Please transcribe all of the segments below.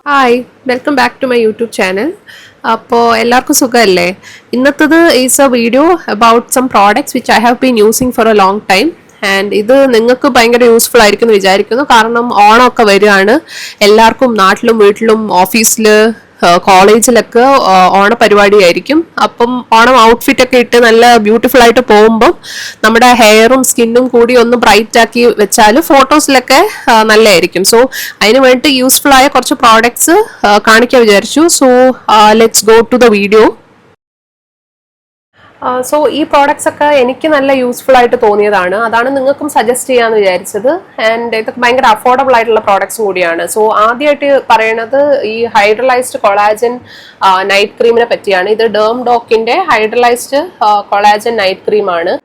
Hi welcome back to my YouTube channel. അപ്പോൾ എല്ലാവർക്കും സുഖമല്ലേ? ഇന്നത്തത് is a video about some products which I have been using for a long time. And ഇത് നിങ്ങൾക്ക് ഭയങ്കര useful ആയിരിക്കും എന്ന് വിചാരിക്കുന്നു. കാരണം ഓണമൊക്കെ വരികയാണ്. എല്ലാവർക്കും നാട്ടിലും വീട്ടിലും ഓഫീസിൽ കോളേജിലൊക്കെ ഓണപരിപാടിയായിരിക്കും. അപ്പം ഓണം ഔട്ട്ഫിറ്റ് ഒക്കെ ഇട്ട് നല്ല ബ്യൂട്ടിഫുൾ ആയിട്ട് പോകുമ്പം നമ്മുടെ ഹെയറും സ്കിന്നും കൂടി ഒന്ന് ബ്രൈറ്റ് ആക്കി വെച്ചാൽ ഫോട്ടോസിലൊക്കെ നല്ലതായിരിക്കും. സോ അതിന് വേണ്ടി യൂസ്ഫുൾ ആയ കുറച്ച് പ്രോഡക്ട്സ് കാണിക്കാൻ വിചാരിച്ചു. So let's go to the video. So ഈ പ്രോഡക്ട്സ് ഒക്കെ എനിക്ക് നല്ല യൂസ്ഫുൾ ആയിട്ട് തോന്നിയതാണ്. അതാണ് നിങ്ങൾക്കും സജസ്റ്റ് ചെയ്യാമെന്ന് വിചാരിച്ചത്. ആൻഡ് ഇതൊക്കെ ഭയങ്കര അഫോർഡബിൾ ആയിട്ടുള്ള പ്രോഡക്ട്സ് കൂടിയാണ്. സോ ആദ്യമായിട്ട് പറയുന്നത് ഈ ഹൈഡ്രലൈസ്ഡ് കൊളാജൻ നൈറ്റ് ക്രീമിനെ പറ്റിയാണ്. ഇത് ഡേം ഡോക്കിന്റെ ഹൈഡ്രലൈസ്ഡ് കൊളാജൻ നൈറ്റ് ക്രീമാണ്.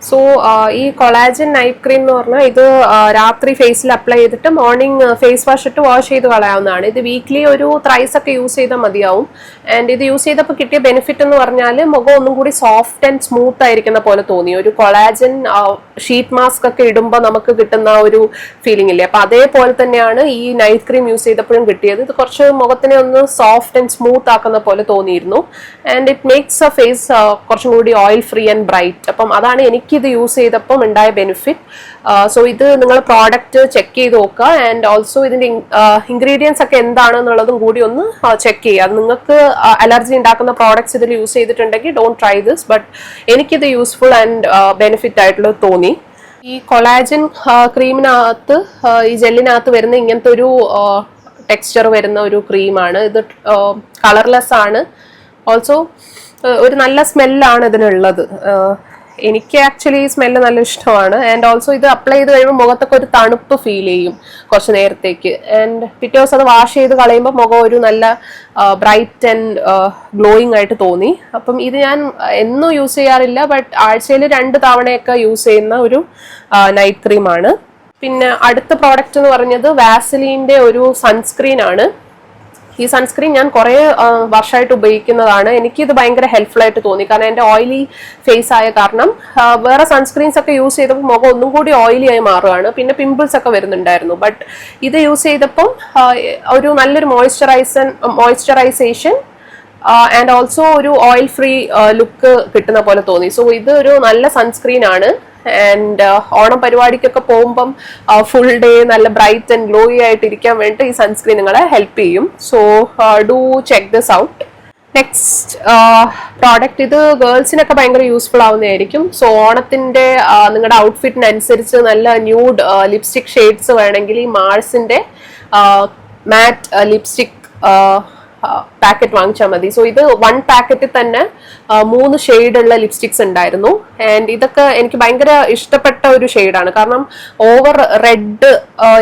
സോ ഈ കൊളാജൻ നൈറ്റ് ക്രീം എന്ന് പറഞ്ഞാൽ ഇത് രാത്രി ഫേസിൽ അപ്ലൈ ചെയ്തിട്ട് മോർണിംഗ് ഫേസ് വാഷ് ഇട്ട് വാഷ് ചെയ്ത് കളയാവുന്നതാണ്. ഇത് വീക്ക്ലി ഒരു ത്രൈസ് ഒക്കെ യൂസ് ചെയ്താൽ മതിയാവും. ആൻഡ് ഇത് യൂസ് ചെയ്തപ്പോൾ കിട്ടിയ ബെനിഫിറ്റ് എന്ന് പറഞ്ഞാൽ മുഖം ഒന്നും കൂടി സോഫ്റ്റ് ആൻഡ് സ്മൂത്ത് ആയിരിക്കുന്ന പോലെ തോന്നി. ഒരു കൊളാജൻ ഷീറ്റ് മാസ്ക് ഒക്കെ ഇടുമ്പോൾ നമുക്ക് കിട്ടുന്ന ഒരു ഫീലിംഗ് ഇല്ലേ, അപ്പൊ അതേപോലെ തന്നെയാണ് ഈ നൈറ്റ് ക്രീം യൂസ് ചെയ്തപ്പോഴും കിട്ടിയത്. ഇത് കുറച്ച് മുഖത്തിനെ ഒന്ന് സോഫ്റ്റ് ആൻഡ് സ്മൂത്ത് ആക്കുന്ന പോലെ തോന്നിയിരുന്നു. And it makes a face കുറച്ചും കൂടി ഓയിൽ ഫ്രീ ആൻഡ് ബ്രൈറ്റ്. അപ്പം അതാണ് എനിക്കിത് യൂസ് ചെയ്തപ്പം ഉണ്ടായ ബെനിഫിറ്റ്. സോ ഇത് നിങ്ങൾ പ്രോഡക്റ്റ് ചെക്ക് ചെയ്ത് നോക്കുക. ആൻഡ് ഓൾസോ ഇതിന്റെ ഇൻഗ്രീഡിയൻസ് ഒക്കെ എന്താണെന്നുള്ളതും കൂടി ഒന്ന് ചെക്ക് ചെയ്യുക. അത് നിങ്ങൾക്ക് അലർജി ഉണ്ടാക്കുന്ന പ്രോഡക്ട്സ് ഇതിൽ യൂസ് ചെയ്തിട്ടുണ്ടെങ്കിൽ ഡോണ്ട് ട്രൈ ദിസ്. ബട്ട് എനിക്കിത് യൂസ്ഫുൾ ആൻഡ് ബെനിഫിറ്റ് ആയിട്ടുള്ളത് തോന്നി. ഈ കൊളാജൻ ക്രീമിനകത്ത് ഈ ജെല്ലിനകത്ത് വരുന്ന ഇങ്ങനത്തെ ഒരു ടെക്സ്ചർ വരുന്ന ഒരു ക്രീമാണ്. ഇത് കളർലെസ് ആണ്. ഓൾസോ ഒരു നല്ല സ്മെല്ലാണ് ഇതിനുള്ളത്. എനിക്ക് ആക്ച്വലി ഈ സ്മെല്ല് നല്ല ഇഷ്ടമാണ്. ആൻഡ് ഓൾസോ ഇത് അപ്ലൈ ചെയ്ത് കഴിയുമ്പോൾ മുഖത്തൊക്കെ ഒരു തണുപ്പ് ഫീൽ ചെയ്യും കുറച്ച് നേരത്തേക്ക്. ആൻഡ് പിറ്റേ ദിവസം അത് വാഷ് ചെയ്ത് കളയുമ്പോൾ മുഖം ഒരു നല്ല ബ്രൈറ്റ് ആൻഡ് ഗ്ലോയിങ് ആയിട്ട് തോന്നി. അപ്പം ഇത് ഞാൻ എന്നും യൂസ് ചെയ്യാറില്ല, ബട്ട് ആഴ്ചയിൽ 2 തവണയൊക്കെ യൂസ് ചെയ്യുന്ന ഒരു നൈറ്റ് ക്രീമാണ്. പിന്നെ അടുത്ത പ്രോഡക്റ്റ് എന്ന് പറഞ്ഞത് വാസലിന്റെ ഒരു സൺസ്ക്രീൻ ആണ്. ഈ സൺസ്ക്രീൻ ഞാൻ കുറേ വർഷമായിട്ട് ഉപയോഗിക്കുന്നതാണ്. എനിക്കിത് ഭയങ്കര ഹെൽപ്ഫുൾ ആയിട്ട് തോന്നി. കാരണം എൻ്റെ ഓയിലി ഫേസ് ആയ കാരണം വേറെ സൺസ്ക്രീൻസ് ഒക്കെ യൂസ് ചെയ്തപ്പോൾ മുഖം ഒന്നും കൂടി ഓയിലി ആയി മാറുകയാണ്. പിന്നെ പിമ്പിൾസ് ഒക്കെ വരുന്നുണ്ടായിരുന്നു. ബട്ട് ഇത് യൂസ് ചെയ്തപ്പം ഒരു നല്ലൊരു മോയ്സ്ചറൈസേഷൻ ആൻഡ് ഓൾസോ ഒരു ഓയിൽ ഫ്രീ ലുക്ക് കിട്ടുന്ന പോലെ തോന്നി. സോ ഇത് ഒരു നല്ല സൺസ്ക്രീൻ ആണ്. ആൻഡ് ഓണം പരിപാടിക്കൊക്കെ പോകുമ്പം ഫുൾ ഡേ നല്ല ബ്രൈറ്റ് ആൻഡ് ഗ്ലോയി ആയിട്ട് ഇരിക്കാൻ വേണ്ടി ഈ സൺസ്ക്രീൻ നിങ്ങളെ ഹെൽപ്പ് ചെയ്യും. So do check this out. Next product ഇത് ഗേൾസിനൊക്കെ ഭയങ്കര യൂസ്ഫുൾ ആവുന്നതായിരിക്കും. സോ ഓണത്തിന്റെ നിങ്ങളുടെ ഔട്ട്ഫിറ്റിനനുസരിച്ച് നല്ല ന്യൂഡ് ലിപ്സ്റ്റിക് ഷെയ്ഡ്സ് വേണമെങ്കിൽ ഈ മാർസിന്റെ മാറ്റ് ലിപ്സ്റ്റിക് പാക്കറ്റ് വാങ്ങിച്ചാൽ മതി. സോ ഇത് 1 പാക്കറ്റിൽ തന്നെ 3 ഷെയ്ഡുള്ള ലിപ്സ്റ്റിക്സ് ഉണ്ടായിരുന്നു. ആൻഡ് ഇതൊക്കെ എനിക്ക് ഭയങ്കര ഇഷ്ടപ്പെട്ട ഒരു ഷെയ്ഡാണ്. കാരണം ഓവർ റെഡ്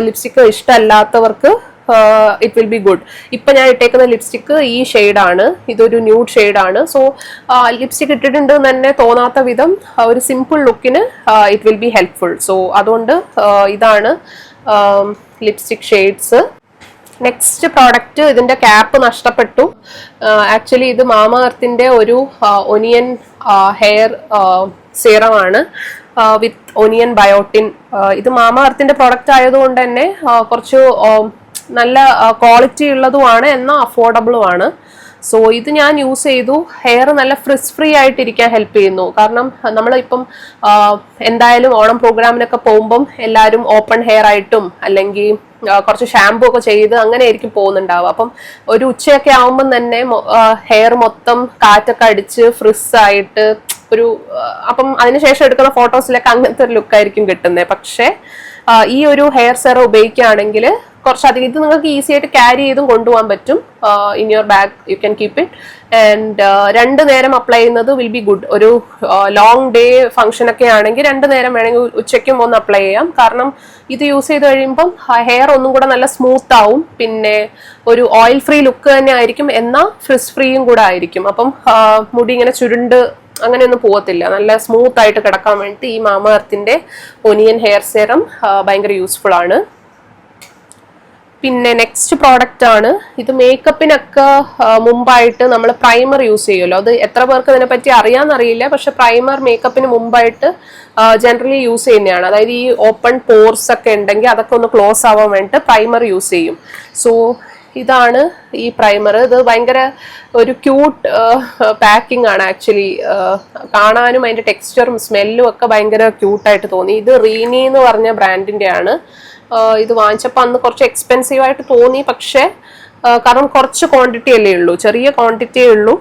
ലിപ്സ്റ്റിക് ഇഷ്ടമല്ലാത്തവർക്ക് ഇറ്റ് വിൽ ബി ഗുഡ്. ഇപ്പൊ ഞാൻ ഇട്ടേക്കുന്ന ലിപ്സ്റ്റിക്ക് ഈ ഷെയ്ഡാണ്. ഇതൊരു ന്യൂഡ് ഷെയ്ഡാണ്. സോ ലിപ്സ്റ്റിക് ഇട്ടിട്ടുണ്ട് തന്നെ തോന്നാത്ത വിധം ഒരു സിമ്പിൾ ലുക്കിന് it will be helpful. So അതുകൊണ്ട് ഇതാണ് ലിപ്സ്റ്റിക് ഷെയ്ഡ്സ്. നെക്സ്റ്റ് പ്രോഡക്റ്റ്, ഇതിന്റെ ക്യാപ്പ് നഷ്ടപ്പെട്ടു. ആക്ച്വലി ഇത് മാമ എർത്തിന്റെ ഒരു ഒനിയൻ ഹെയർ സീറമാണ് വിത്ത് ഒനിയൻ ബയോട്ടിൻ. ഇത് മാമ എർത്തിന്റെ പ്രോഡക്റ്റ് ആയതുകൊണ്ട് തന്നെ കുറച്ച് നല്ല ക്വാളിറ്റി ഉള്ളതുമാണ്, എന്നാൽ അഫോർഡബിളുമാണ്. സോ ഇത് ഞാൻ യൂസ് ചെയ്തു. ഹെയർ നല്ല ഫ്രിസ് ഫ്രീ ആയിട്ടിരിക്കാൻ ഹെൽപ്പ് ചെയ്യുന്നു. കാരണം നമ്മളിപ്പം എന്തായാലും ഓണം പ്രോഗ്രാമിനൊക്കെ പോകുമ്പം എല്ലാവരും ഓപ്പൺ ഹെയർ ആയിട്ടും അല്ലെങ്കിൽ കുറച്ച് ഷാമ്പൂ ഒക്കെ ചെയ്ത് അങ്ങനെ ആയിരിക്കും പോകുന്നുണ്ടാവുക. അപ്പം ഒരു ഉച്ചയൊക്കെ ആവുമ്പം തന്നെ ഹെയർ മൊത്തം കാറ്റൊക്കെ അടിച്ച് ഫ്രിസ് ആയിട്ട് ഒരു അപ്പം അതിനുശേഷം എടുക്കുന്ന ഫോട്ടോസിലൊക്കെ അങ്ങനത്തെ ഒരു ലുക്കായിരിക്കും കിട്ടുന്നത്. പക്ഷേ ഈ ഒരു ഹെയർ സെറം ഉപയോഗിക്കുകയാണെങ്കിൽ കുറച്ചധികം ഇത് നിങ്ങൾക്ക് ഈസി ആയിട്ട് ക്യാരി ചെയ്തും കൊണ്ടുപോകാൻ പറ്റും. In your bag you can keep it. And 2 നേരം അപ്ലൈ ചെയ്യുന്നത് വിൽ ബി ഗുഡ്. ഒരു ലോങ് ഡേ ഫംഗ്ഷൻ ഒക്കെ ആണെങ്കിൽ 2 നേരം വേണമെങ്കിൽ ഉച്ചയ്ക്കും ഒന്ന് അപ്ലൈ ചെയ്യാം. കാരണം ഇത് യൂസ് ചെയ്ത് കഴിയുമ്പം ഹെയർ ഒന്നും കൂടെ നല്ല സ്മൂത്ത് ആവും. പിന്നെ ഒരു ഓയിൽ ഫ്രീ ലുക്ക് തന്നെ ആയിരിക്കും, എന്നാൽ ഫ്രിസ് ഫ്രീയും കൂടെ ആയിരിക്കും. അപ്പം മുടി ഇങ്ങനെ ചുരുണ്ട് അങ്ങനെയൊന്നും പോകത്തില്ല. നല്ല സ്മൂത്ത് ആയിട്ട് കിടക്കാൻ വേണ്ടി ഈ മാമ എർത്തിന്റെ ഒനിയൻ ഹെയർ സെറം ഭയങ്കര യൂസ്ഫുൾ ആണ്. പിന്നെ നെക്സ്റ്റ് പ്രോഡക്റ്റ് ആണ് ഇത്. മേക്കപ്പിനൊക്കെ മുമ്പായിട്ട് നമ്മൾ പ്രൈമർ യൂസ് ചെയ്യുമല്ലോ, അത് എത്ര പേർക്ക് ഇതിനെപ്പറ്റി അറിയാമെന്നറിയില്ല. പക്ഷെ പ്രൈമർ മേക്കപ്പിന് മുമ്പായിട്ട് ജനറലി യൂസ് ചെയ്യുന്നതാണ്. അതായത് ഈ ഓപ്പൺ പോർസ് ഒക്കെ ഉണ്ടെങ്കിൽ അതൊക്കെ ഒന്ന് ക്ലോസ് ആവാൻ വേണ്ടിയിട്ട് പ്രൈമർ യൂസ് ചെയ്യും. സോ ഇതാണ് ഈ പ്രൈമർ. ഇത് ഭയങ്കര ഒരു ക്യൂട്ട് പാക്കിംഗ് ആണ് ആക്ച്വലി. കാണാനും അതിന്റെ ടെക്സ്ചറും സ്മെല്ലും ഒക്കെ ഭയങ്കര ക്യൂട്ടായിട്ട് തോന്നി. ഇത് റീനി എന്ന് പറഞ്ഞ ബ്രാൻഡിന്റെ ആണ്. ഇത് വാങ്ങിച്ചപ്പോൾ അന്ന് കുറച്ച് എക്സ്പെൻസീവ് ആയിട്ട് തോന്നി. പക്ഷെ കാരണം കുറച്ച് ക്വാണ്ടിറ്റി അല്ലേ ഉള്ളൂ, ചെറിയ ക്വാണ്ടിറ്റിയേ ഉള്ളൂ,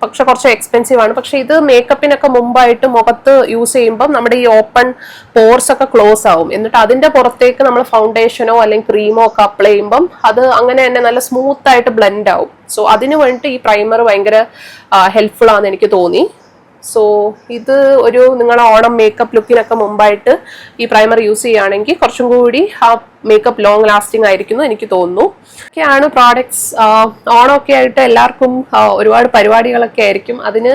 പക്ഷെ കുറച്ച് എക്സ്പെൻസീവ് ആണ്. പക്ഷെ ഇത് മേക്കപ്പിനൊക്കെ മുമ്പായിട്ട് മുഖത്ത് യൂസ് ചെയ്യുമ്പോൾ നമ്മുടെ ഈ ഓപ്പൺ പോർസ് ഒക്കെ ക്ലോസ് ആവും. എന്നിട്ട് അതിന്റെ പുറത്തേക്ക് നമ്മൾ ഫൗണ്ടേഷനോ അല്ലെങ്കിൽ ക്രീമോ ഒക്കെ അപ്ലൈ ചെയ്യുമ്പം അത് അങ്ങനെ തന്നെ നല്ല സ്മൂത്ത് ആയിട്ട് ബ്ലെൻഡ് ആവും. സോ അതിന് വേണ്ടിയിട്ട് ഈ പ്രൈമർ ഭയങ്കര ഹെൽപ്ഫുൾ ആണെന്ന് എനിക്ക് തോന്നി. സോ ഇത് ഒരു നിങ്ങളെ ഓണം മേക്കപ്പ് ലുക്കിനൊക്കെ മുമ്പായിട്ട് ഈ പ്രൈമർ യൂസ് ചെയ്യുകയാണെങ്കിൽ കുറച്ചും കൂടി ആ മേക്കപ്പ് ലോങ് ലാസ്റ്റിംഗ് ആയിരിക്കുന്നു എനിക്ക് തോന്നുന്നു. ഒക്കെയാണ് പ്രോഡക്ട്സ്. ഓണമൊക്കെ ആയിട്ട് എല്ലാവർക്കും ഒരുപാട് പരിപാടികളൊക്കെ ആയിരിക്കും. അതിന്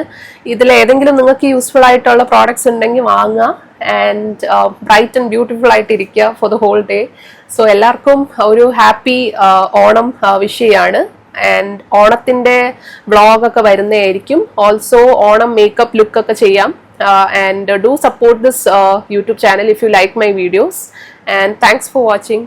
ഇതിലേതെങ്കിലും നിങ്ങൾക്ക് യൂസ്ഫുൾ ആയിട്ടുള്ള പ്രോഡക്ട്സ് ഉണ്ടെങ്കിൽ വാങ്ങുക. ആൻഡ് ബ്രൈറ്റ് ആൻഡ് ബ്യൂട്ടിഫുൾ ആയിട്ട് ഇരിക്കുക for the whole day. So എല്ലാവർക്കും ഒരു ഹാപ്പി ഓണം വിഷ് ചെയ്യാണ്. ആൻഡ് ഓണത്തിന്റെ വ്ളോഗ് ഒക്കെ വരുന്നതായിരിക്കും. ഓൾസോ ഓണം മേക്കപ്പ് ലുക്ക് ഒക്കെ ചെയ്യാം. And do support this YouTube channel if you like my videos. And thanks for watching.